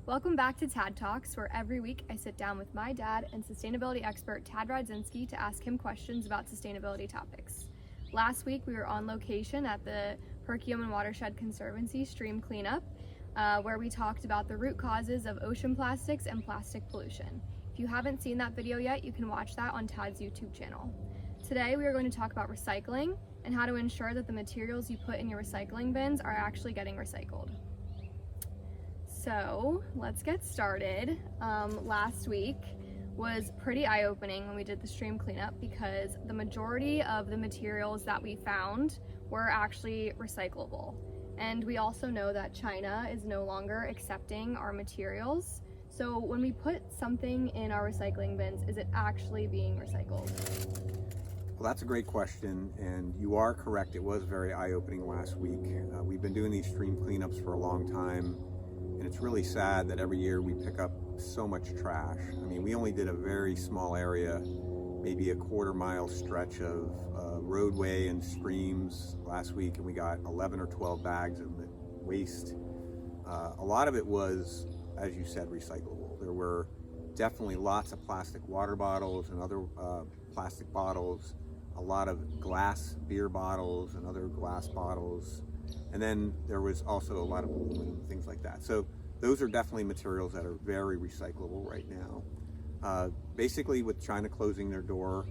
Welcome back to TAD Talks, where every week I sit down with my dad and sustainability expert Tad Radzinski to ask him questions about sustainability topics. Last week we were on location at the Perkiomen Watershed Conservancy stream cleanup, where we talked about the root causes of ocean plastics and plastic pollution. If you haven't seen that video yet, you can watch that on TAD's YouTube channel. Today we are going to talk about recycling and how to ensure that the materials you put in your recycling bins are actually getting recycled. So let's get started. Last week was pretty eye-opening when we did the stream cleanup because the majority of the materials that we found were actually recyclable. And we also know that China is no longer accepting our materials. So when we put something in our recycling bins, is it actually being recycled? Well, that's a great question, and you are correct. It was very eye-opening last week. We've been doing these stream cleanups for a long time, and it's really sad that every year we pick up so much trash. I mean, we only did a very small area, maybe a quarter-mile stretch of roadway and streams last week, and we got 11 or 12 bags of waste. A lot of it was, as you said, recyclable. There were definitely lots of plastic water bottles and other plastic bottles, a lot of glass beer bottles and other glass bottles, and then there was also a lot of aluminum, things like that. So those are definitely materials that are very recyclable right now. Basically, with China closing their door,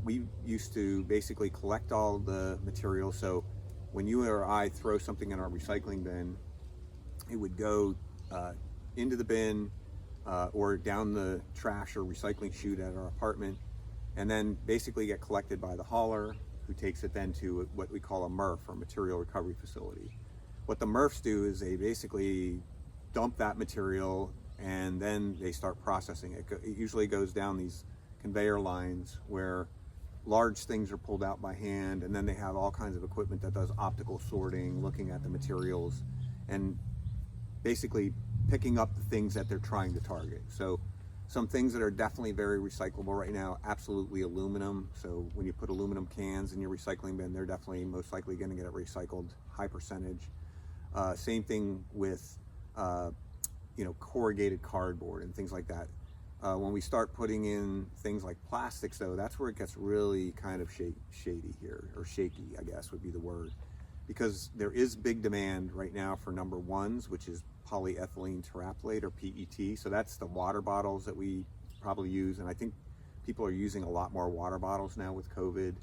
we used to basically collect all the materials. So when you or I throw something in our recycling bin, it would go into the bin or down the trash or recycling chute at our apartment, and then basically get collected by the hauler, who takes it then to what we call a MRF, or material recovery facility. What the MRFs do is they basically dump that material and then they start processing it. It usually goes down these conveyor lines where large things are pulled out by hand, and then they have all kinds of equipment that does optical sorting, looking at the materials, and basically picking up the things that they're trying to target. So some things that are definitely very recyclable right now, absolutely aluminum. So when you put aluminum cans in your recycling bin, they're definitely most likely going to get it recycled, high percentage. Same thing with corrugated cardboard and things like that. When we start putting in things like plastics, though, that's where it gets really kind of shady here, or shaky, I guess would be the word, because there is big demand right now for number ones, which is polyethylene terephthalate, or PET. So that's the water bottles that we probably use, and I think people are using a lot more water bottles now with COVID.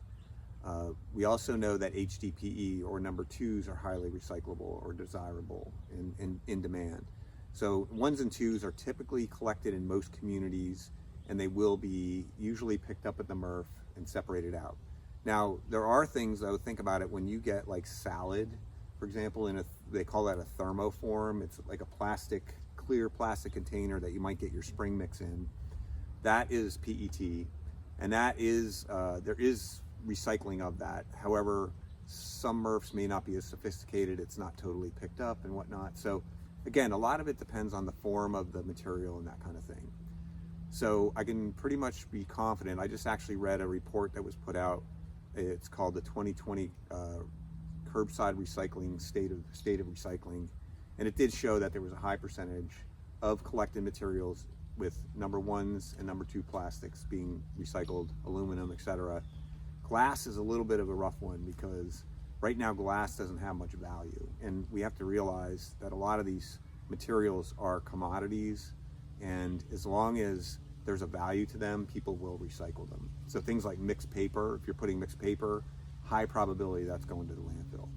We also know that HDPE, or number twos, are highly recyclable or desirable in demand. So ones and twos are typically collected in most communities, and they will be usually picked up at the MRF and separated out. Now, there are things, though, think about it, when you get like salad, for example, they call that a thermoform. It's like a clear plastic container that you might get your spring mix in. That is PET, and that is, there is recycling of that. However, some MRFs may not be as sophisticated. It's not totally picked up and whatnot. So again, a lot of it depends on the form of the material and that kind of thing. So I can pretty much be confident. I just actually read a report that was put out. It's called the 2020 Curbside Recycling State of Recycling, and it did show that there was a high percentage of collected materials with number ones and number two plastics being recycled, aluminum, etc. Glass is a little bit of a rough one because right now glass doesn't have much value, and we have to realize that a lot of these materials are commodities, and as long as there's a value to them, people will recycle them. So things like mixed paper, if you're putting mixed paper, high probability that's going to the landfill.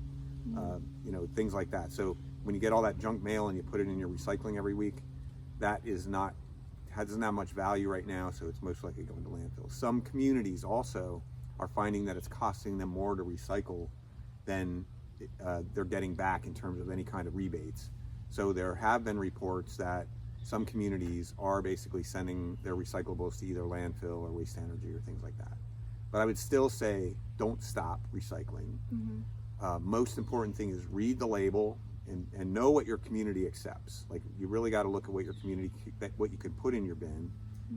Things like that. So when you get all that junk mail and you put it in your recycling every week, that doesn't have much value right now, so it's most likely going to landfill. Some communities also are finding that it's costing them more to recycle than they're getting back in terms of any kind of rebates. So there have been reports that some communities are basically sending their recyclables to either landfill or waste energy or things like that. But I would still say, don't stop recycling. Most important thing is read the label and know what your community accepts. Like, you really got to look at what your community, what you can put in your bin.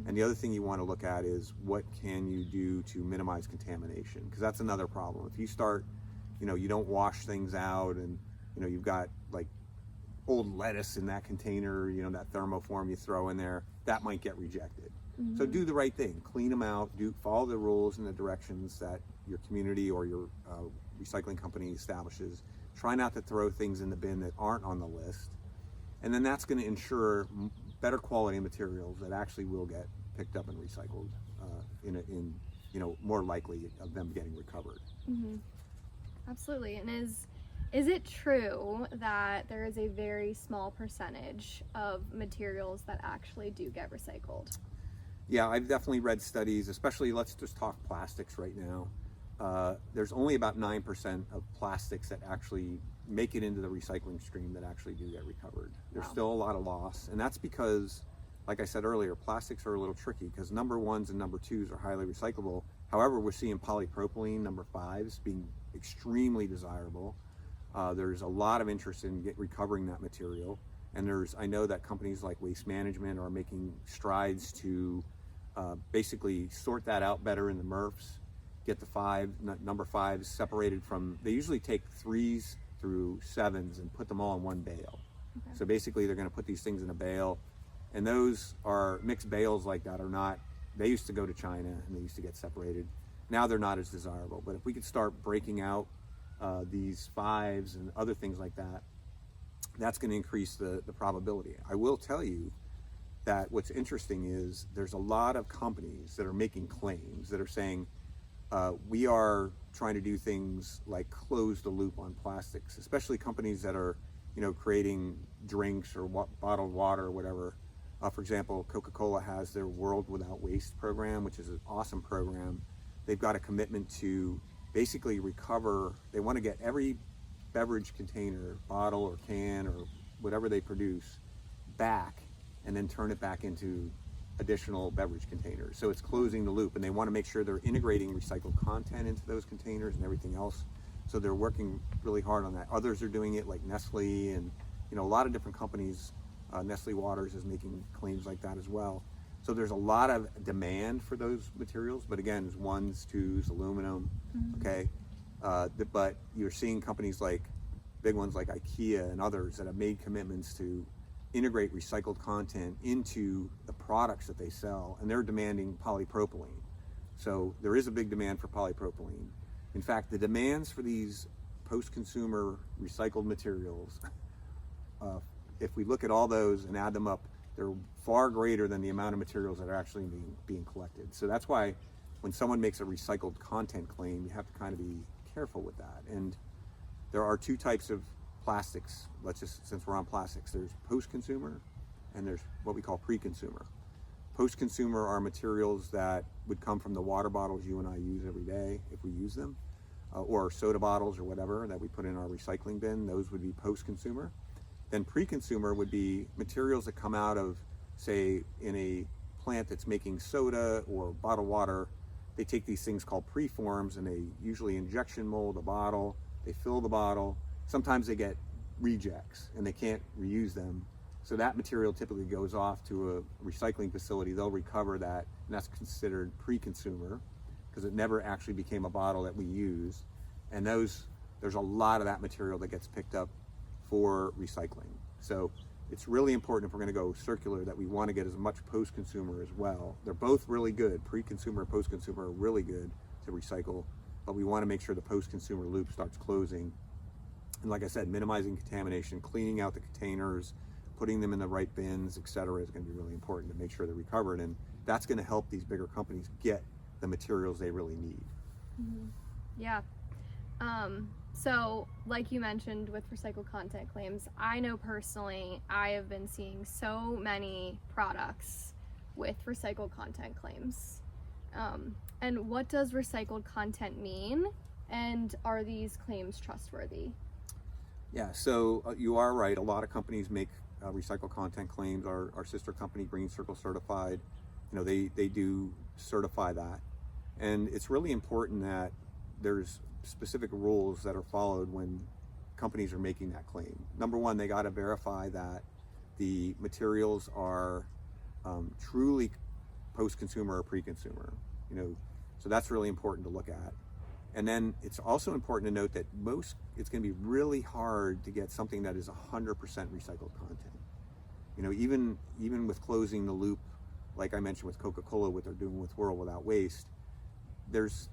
And the other thing you want to look at is what can you do to minimize contamination, because that's another problem. If you start, you don't wash things out, and you've got like old lettuce in that container, you know, that thermoform you throw in there, that might get rejected. So do the right thing, clean them out, follow the rules and the directions that your community or your recycling company establishes. Try not to throw things in the bin that aren't on the list. And then that's going to ensure better quality materials that actually will get picked up and recycled in you know, more likely of them getting recovered. Absolutely. And is it true that there is a very small percentage of materials that actually do get recycled? Yeah, I've definitely read studies, especially let's just talk plastics right now. There's only about 9% of plastics that actually make it into the recycling stream that actually do get recovered. There's still a lot of loss, and that's because, like I said earlier, plastics are a little tricky because number ones and number twos are highly recyclable. However, we're seeing polypropylene number fives being extremely desirable. There's a lot of interest in recovering that material, and I know that companies like Waste Management are making strides to basically sort that out better in the MRFs, get the number fives separated from, they usually take 3s through 7s and put them all in one bale. So basically they're going to put these things in a bale, and those are mixed bales like that are not, they used to go to China and they used to get separated. Now they're not as desirable, but if we could start breaking out these 5s and other things like that, that's going to increase the probability. I will tell you that what's interesting is there's a lot of companies that are making claims that are saying we are trying to do things like close the loop on plastics, especially companies that are, you know, creating drinks or bottled water or whatever. For example, Coca-Cola has their World Without Waste program, which is an awesome program. They've got a commitment to basically recover. They want to get every beverage container, bottle or can or whatever they produce back and then turn it back into additional beverage containers. So it's closing the loop, and they want to make sure they're integrating recycled content into those containers and everything else. So they're working really hard on that. Others are doing it, like Nestle, and you know, a lot of different companies. Nestle Waters is making claims like that as well. So there's a lot of demand for those materials, but again, it's 1s, 2s, aluminum, okay? But you're seeing companies like, big ones like IKEA and others that have made commitments to integrate recycled content into the products that they sell, and they're demanding polypropylene. So there is a big demand for polypropylene. In fact, the demands for these post-consumer recycled materials, if we look at all those and add them up, they're far greater than the amount of materials that are actually being collected. So that's why when someone makes a recycled content claim, you have to kind of be careful with that. And there are 2 types of plastics. Since we're on plastics, there's post-consumer and there's what we call pre-consumer. Post-consumer are materials that would come from the water bottles you and I use every day if we use them, or soda bottles or whatever that we put in our recycling bin. Those would be post-consumer. Then pre-consumer would be materials that come out of, say, in a plant that's making soda or bottled water. They take these things called preforms and they usually injection mold a bottle, they fill the bottle. Sometimes they get rejects and they can't reuse them. So that material typically goes off to a recycling facility. They'll recover that, and that's considered pre-consumer because it never actually became a bottle that we use. And there's a lot of that material that gets picked up for recycling. So it's really important if we're going to go circular that we want to get as much post-consumer as well. They're both really good. Pre-consumer and post-consumer are really good to recycle, but we want to make sure the post-consumer loop starts closing. And like I said, minimizing contamination, cleaning out the containers, putting them in the right bins, etc., is going to be really important to make sure they're recovered. And that's going to help these bigger companies get the materials they really need. Yeah. So like you mentioned with recycled content claims, I know personally I have been seeing so many products with recycled content claims. And what does recycled content mean? And are these claims trustworthy? Yeah, so you are right. A lot of companies make recycled content claims. Our sister company, Green Circle Certified, you know, they do certify that. And it's really important that there's specific rules that are followed when companies are making that claim. Number one, they got to verify that the materials are truly post-consumer or pre-consumer, you know, so that's really important to look at. And then it's also important to note that it's going to be really hard to get something that is 100% recycled content. You know, even with closing the loop, like I mentioned with Coca-Cola, what they're doing with World Without Waste, there's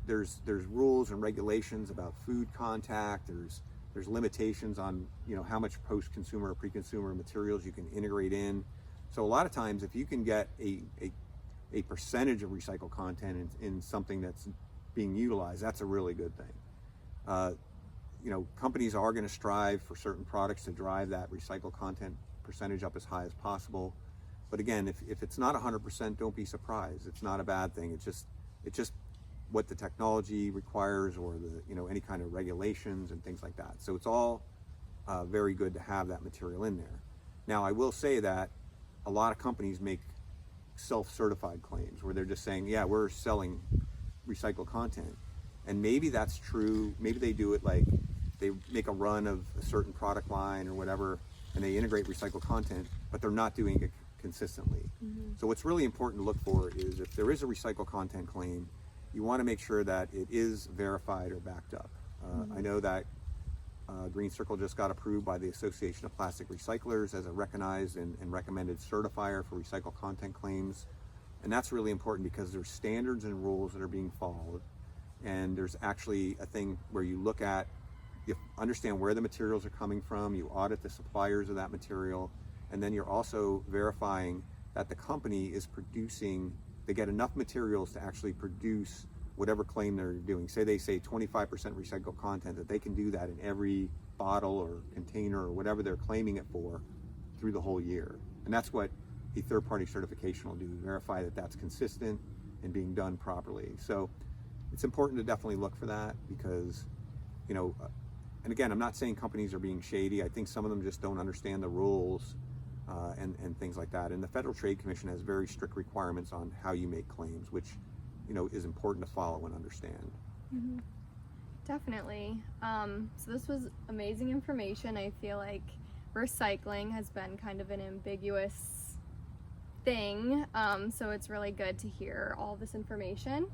rules and regulations about food contact. There's limitations on, you know, how much post-consumer or pre-consumer materials you can integrate in. So a lot of times, if you can get a percentage of recycled content in something that's being utilized, that's a really good thing. You know, companies are going to strive for certain products to drive that recycled content percentage up as high as possible. But again, if it's not 100%, don't be surprised. It's not a bad thing. It's just what the technology requires, or the, you know, any kind of regulations and things like that. So it's all very good to have that material in there. Now, I will say that a lot of companies make self-certified claims where they're just saying, yeah, we're selling recycled content. And maybe that's true. Maybe they do it like they make a run of a certain product line or whatever, and they integrate recycled content, but they're not doing it consistently. Mm-hmm. So what's really important to look for is, if there is a recycled content claim, you want to make sure that it is verified or backed up. I know that Green Circle just got approved by the Association of Plastic Recyclers as a recognized and recommended certifier for recycled content claims. And that's really important because there's standards and rules that are being followed. And there's actually a thing where you look at, you understand where the materials are coming from, you audit the suppliers of that material, and then you're also verifying that the company is producing, they get enough materials to actually produce whatever claim they're doing. Say they say 25% recycled content, that they can do that in every bottle or container or whatever they're claiming it for through the whole year. And that's what a third-party certification will do, verify that that's consistent and being done properly. So it's important to definitely look for that, because, you know, and again, I'm not saying companies are being shady. I think some of them just don't understand the rules and things like that. And the Federal Trade Commission has very strict requirements on how you make claims, which, you know, is important to follow and understand. Mm-hmm. Definitely. So this was amazing information. I feel like recycling has been kind of an ambiguous thing, so it's really good to hear all this information.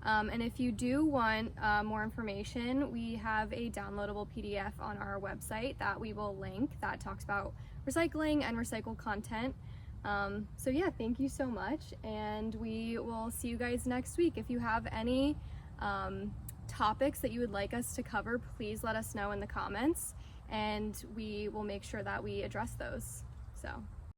And if you do want more information, we have a downloadable PDF on our website that we will link that talks about recycling and recycled content. So yeah, thank you so much, and we will see you guys next week. If you have any topics that you would like us to cover, please let us know in the comments, and we will make sure that we address those. So